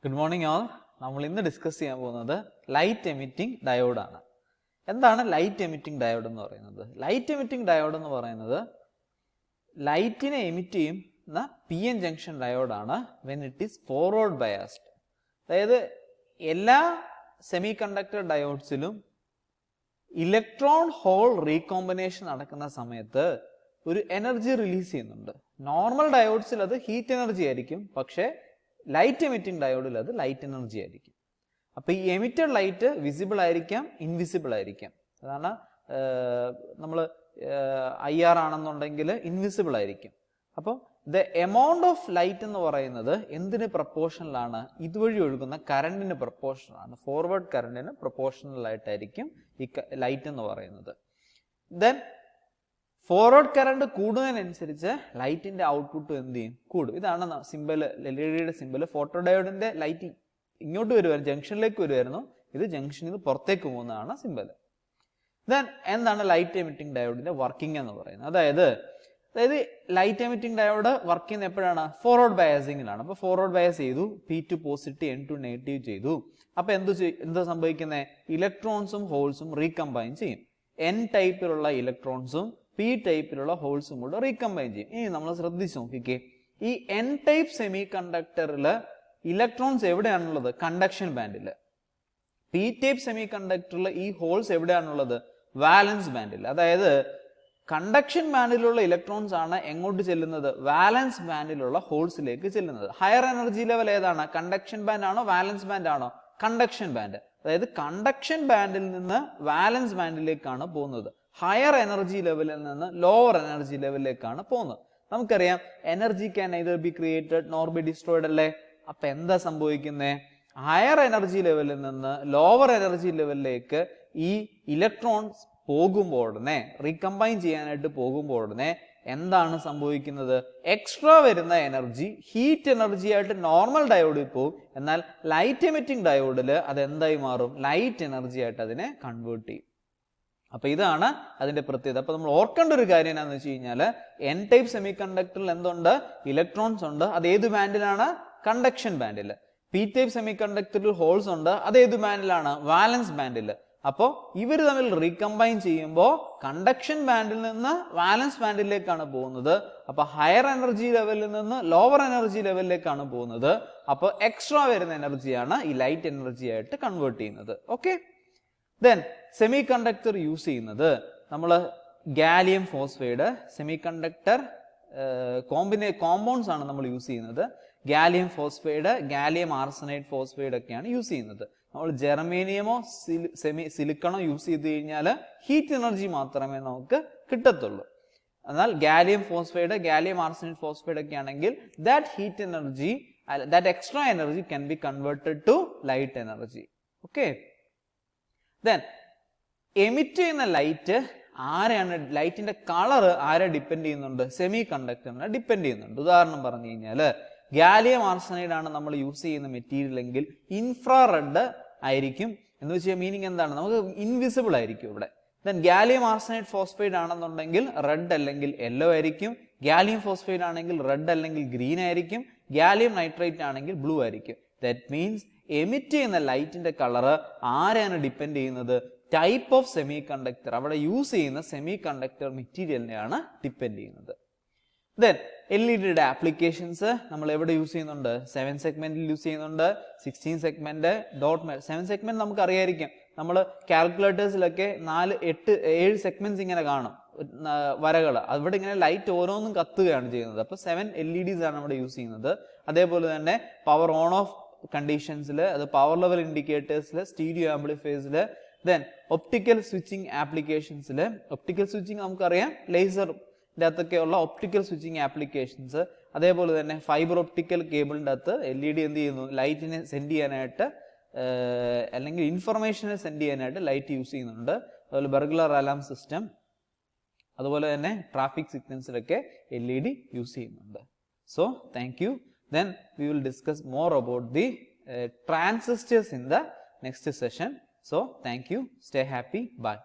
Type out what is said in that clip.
Good morning all. നമ്മൾ ഇന്ന് discuss ചെയ്യാൻ പോകുന്നത് ലൈറ്റ് എമിറ്റിംഗ് ഡയോഡാണ്. എന്താണ് ലൈറ്റ് എമിറ്റിംഗ് ഡയോഡ് എന്ന് പറയുന്നത്? ലൈറ്റ് എമിറ്റിംഗ് ഡയോഡ് എന്ന് പറയുന്നത് ലൈറ്റിനെ എമിറ്റ് ചെയ്യുന്ന PN ജംഗ്ഷൻ ഡയോഡാണ് when it is forward biased. അതായത് എല്ലാ സെമി കണ്ടക്ടർ ഡയോഡ്സിലും ഇലക്ട്രോൺ ഹോൾ റീകോമ്പിനേഷൻ നടക്കുന്ന സമയത്ത് ഒരു എനർജി റിലീസ് ചെയ്യുന്നുണ്ട്. നോർമൽ ഡയോഡ്സിൽ അത് ഹീറ്റ് എനർജി ആയിരിക്കും, പക്ഷേ ലൈറ്റ് എമിറ്റിംഗ് ഡയോഡിൽ അത് ലൈറ്റ് എനർജി ആയിരിക്കും. അപ്പോൾ ഈ എമിറ്റഡ് ലൈറ്റ് വിസിബിൾ ആയിരിക്കാം, ഇൻവിസിബിൾ ആയിരിക്കാം. അതാണ് നമ്മൾ IR ആണെന്നുണ്ടെങ്കിൽ ഇൻവിസിബിൾ ആയിരിക്കും. അപ്പോൾ ദ എമൗണ്ട് ഓഫ് ലൈറ്റ് എന്ന് പറയുന്നത് എന്തിന് പ്രപ്പോർഷണലാണ്? ഇതുവഴി ഒഴുകുന്ന കറണ്ടിന് പ്രപ്പോർഷണലാണ്. ഫോർവേഡ് കറണ്ടിന് പ്രപ്പോർഷണൽ ആയിട്ടായിരിക്കും ഈ ലൈറ്റ് എന്ന് പറയുന്നത്. ദെൻ ഫോർവേഡ് കറണ്ട് കൂടുന്നതിനനുസരിച്ച് ലൈറ്റിന്റെ ഔട്ട്പുട്ട് എന്ത് ചെയ്യും? കൂടും. ഇതാണ് സിമ്പിൾ, LED സിമ്പിൾ. ഫോട്ടോ ഡയോഡിന്റെ ലൈറ്റ് ഇങ്ങോട്ട് വരുമായിരുന്നു, ജംഗ്ഷനിലേക്ക് വരുമായിരുന്നു. ഇത് ജംഗ്ഷനിൽ നിന്ന് പുറത്തേക്ക് പോകുന്നതാണ് സിമ്പിൾ. ദെൻ എന്താണ് ലൈറ്റ് എമിറ്റിംഗ് ഡയോഡിന്റെ വർക്കിംഗ് എന്ന് പറയുന്നത്? അതായത് ലൈറ്റ് എമിറ്റിംഗ് ഡയോഡ് വർക്ക് ചെയ്യുന്ന എപ്പോഴാണ്? ഫോർവേഡ് ബയാസിങ്ങിലാണ്. അപ്പോൾ ഫോർവേഡ് ബയാസ് ചെയ്തു, P2 പോസിറ്റീവ് N2 നെഗറ്റീവ് ചെയ്തു. അപ്പോൾ എന്താ സംഭവിക്കുന്നത്? ഇലക്ട്രോൺസും ഹോൾസും റീകമ്പൈൻ ചെയ്യും. N ടൈപ്പിലുള്ള ഇലക്ട്രോൺസും P ടൈപ്പിലുള്ള ഹോൾസും കൂടെ റീകമ്പൈൻ ചെയ്യും. ഇനി നമ്മൾ ശ്രദ്ധിച്ച് നോക്കിക്കേ, ഈ N ടൈപ്പ് സെമി കണ്ടക്ടറിൽ ഇലക്ട്രോൺസ് എവിടെയാണുള്ളത്? കണ്ടക്ഷൻ ബാൻഡിൽ. P ടൈപ്പ് സെമി കണ്ടക്ടറിൽ ഈ ഹോൾസ് എവിടെയാണുള്ളത്? വാലൻസ് ബാൻഡിൽ. അതായത് കണ്ടക്ഷൻ ബാൻഡിലുള്ള ഇലക്ട്രോൺസ് ആണ് എങ്ങോട്ട് ചെല്ലുന്നത്? വാലൻസ് ബാൻഡിലുള്ള ഹോൾസിലേക്ക് ചെല്ലുന്നത്. ഹയർ എനർജി ലെവൽ ഏതാണ്? കണ്ടക്ഷൻ ബാൻഡ് ആണോ വാലൻസ് ബാൻഡ് ആണോ? Conduction band. അതായത് കണ്ടക്ഷൻ ബാൻഡിൽ നിന്ന് വാലൻസ് ബാൻഡിലേക്കാണ് പോകുന്നത്. ഹയർ എനർജി ലെവലിൽ നിന്ന് ലോവർ എനർജി ലെവലിലേക്കാണ് പോകുന്നത്. നമുക്കറിയാം energy can neither be created nor B destroyed അല്ലേ? അപ്പൊ എന്താ സംഭവിക്കുന്നത്? ഹയർ എനർജി ലെവലിൽ നിന്ന് ലോവർ എനർജി ലെവലിലേക്ക് ഈ ഇലക്ട്രോൺസ് പോകുമ്പോൾ ഉടനെ, റീകമ്പൈൻ ചെയ്യാനായിട്ട് പോകുമ്പോൾ ഉടനെ എന്താണ് സംഭവിക്കുന്നത്? എക്സ്ട്രാ വരുന്ന എനർജി ഹീറ്റ് എനർജി ആയിട്ട് നോർമൽ ഡയോഡിൽ പോകും. എന്നാൽ ലൈറ്റ് എമിറ്റിംഗ് ഡയോഡിൽ അത് എന്തായി മാറും? ലൈറ്റ് എനർജി ആയിട്ട് അതിനെ കൺവേർട്ട് ചെയ്യും. അപ്പൊ ഇതാണ് അതിന്റെ പ്രത്യേകത. അപ്പൊ നമ്മൾ ഓർക്കേണ്ട ഒരു കാര്യം എന്താണെന്ന് വെച്ച് കഴിഞ്ഞാൽ N ടൈപ്പ് സെമി കണ്ടക്ടറിൽ എന്തുണ്ട്? ഇലക്ട്രോൺസ് ഉണ്ട്. അത് ഏത് ബാൻഡിലാണ്? കണ്ടക്ഷൻ ബാൻഡിൽ. P ടൈപ്പ് സെമി കണ്ടക്ടറിൽ ഹോൾസ് ഉണ്ട്. അത് ഏത് ബാൻഡിലാണ്? വാലൻസ് ബാൻഡിൽ. അപ്പോൾ ഇവർ തമ്മിൽ റീകമ്പൈൻ ചെയ്യുമ്പോൾ കണ്ടക്ഷൻ ബാൻഡിൽ നിന്ന് വാലൻസ് ബാൻഡിലേക്കാണ് പോകുന്നത്. അപ്പൊ ഹയർ എനർജി ലെവലിൽ നിന്ന് ലോവർ എനർജി ലെവലിലേക്കാണ് പോകുന്നത്. അപ്പോൾ എക്സ്ട്രാ വരുന്ന എനർജിയാണ് ഈ ലൈറ്റ് എനർജി ആയിട്ട് കൺവേർട്ട് ചെയ്യുന്നത്. Okay. Then semi conductor use ചെയ്യുന്നത് നമ്മൾ gallium phosphide semi conductor compounds ആണ് നമ്മൾ യൂസ് ചെയ്യുന്നത്. Gallium phosphide, gallium arsenide phosphide ഒക്കെയാണ് യൂസ് ചെയ്യുന്നത്. നമ്മൾ ജെർമേനിയമോ സിലിക്കണോ യൂസ് ചെയ്ത് കഴിഞ്ഞാൽ ഹീറ്റ് എനർജി മാത്രമേ നമുക്ക് കിട്ടത്തുള്ളൂ. എന്നാൽ gallium phosphide, gallium arsenide phosphide ഒക്കെ ആണെങ്കിൽ that extra energy can be converted to light energy. Okay. Then emit ചെയ്യുന്ന ലൈറ്റ് ആരെയാണ്? ലൈറ്റിന്റെ കളർ ആരെ ഡിപ്പെൻഡ് ചെയ്യുന്നുണ്ട്? സെമി കണ്ടക്ടറിനെ ഡിപ്പെൻഡ് ചെയ്യുന്നുണ്ട്. ഉദാഹരണം പറഞ്ഞു കഴിഞ്ഞാൽ ഗാലിയം ആർസനൈഡ് ആണ് നമ്മൾ യൂസ് ചെയ്യുന്ന മെറ്റീരിയൽ എങ്കിൽ ഇൻഫ്രാറെഡ് ആയിരിക്കും. എന്ന് വെച്ചാൽ മീനിങ് എന്താണ്? നമുക്ക് ഇൻവിസിബിൾ ആയിരിക്കും ഇവിടെ. ദെൻ ഗാലിയം ആർസനൈഡ് ഫോസ്ഫൈഡ് ആണെന്നുണ്ടെങ്കിൽ റെഡ് അല്ലെങ്കിൽ യെല്ലോ ആയിരിക്കും. ഗാലിയം ഫോസ്ഫൈഡ് ആണെങ്കിൽ റെഡ് അല്ലെങ്കിൽ ഗ്രീൻ ആയിരിക്കും. ഗാലിയം നൈട്രേറ്റ് ആണെങ്കിൽ ബ്ലൂ ആയിരിക്കും. ദാറ്റ് മീൻസ് എമിറ്റ് ചെയ്യുന്ന ലൈറ്റിന്റെ കളർ ആരെയാണ് ഡിപ്പെൻഡ് ചെയ്യുന്നത്? ടൈപ്പ് ഓഫ് സെമി കണ്ടക്ടർ, അവിടെ യൂസ് ചെയ്യുന്ന സെമി കണ്ടക്ടർ മെറ്റീരിയലിനെയാണ് ഡിപ്പെൻഡ് ചെയ്യുന്നത്. ദെൻ LED ആപ്ലിക്കേഷൻസ് നമ്മൾ എവിടെ യൂസ് ചെയ്യുന്നുണ്ട്? 7 സെഗ്മെന്റിൽ യൂസ് ചെയ്യുന്നുണ്ട്. 16 സെഗ്മെന്റ്, ഡോട്ട് 7 സെഗ്മെന്റ് നമുക്ക് അറിയായിരിക്കും. നമ്മൾ കാൽക്കുലേറ്റേഴ്സിലൊക്കെ 4, 8, 7 സെഗ്മെന്റ്സ് ഇങ്ങനെ കാണും, വരകൾ. അവിടെ ഇങ്ങനെ ലൈറ്റ് ഓരോന്നും കത്തുകയാണ് ചെയ്യുന്നത്. അപ്പൊ 7 LEDs ആണ് അവിടെ യൂസ് ചെയ്യുന്നത്. അതേപോലെ തന്നെ പവർ ഓൺ ഓഫ് കണ്ടീഷൻസിൽ, അത് പവർ ലെവൽ ഇൻഡിക്കേറ്റേഴ്സിൽ, സ്റ്റീരിയോ ആംപ്ലിഫയേഴ്സിൽ, ദെൻ ഒപ്റ്റിക്കൽ സ്വിച്ചിങ് ആപ്ലിക്കേഷൻസിൽ. ഒപ്റ്റിക്കൽ സ്വിച്ചിങ് നമുക്കറിയാം, ലേസറിന്റെ അകത്തൊക്കെയുള്ള ഒപ്റ്റിക്കൽ സ്വിച്ചിങ് ആപ്ലിക്കേഷൻസ്. അതേപോലെ തന്നെ ഫൈബർ ഒപ്റ്റിക്കൽ കേബിളിൻ്റെ അകത്ത് LED എന്ത് ചെയ്യുന്നു? ലൈറ്റിനെ സെൻഡ് ചെയ്യാനായിട്ട് അല്ലെങ്കിൽ ഇൻഫർമേഷനെ സെൻഡ് ചെയ്യാനായിട്ട് ലൈറ്റ് യൂസ് ചെയ്യുന്നുണ്ട്. അതുപോലെ ബർഗ്ലർ അലാം സിസ്റ്റം, അതുപോലെ തന്നെ ട്രാഫിക് സിഗ്നൽസിലൊക്കെ LED യൂസ് ചെയ്യുന്നുണ്ട്. So thank you. Then we will discuss more about the transistors in the next session. So thank you. Stay happy. Bye.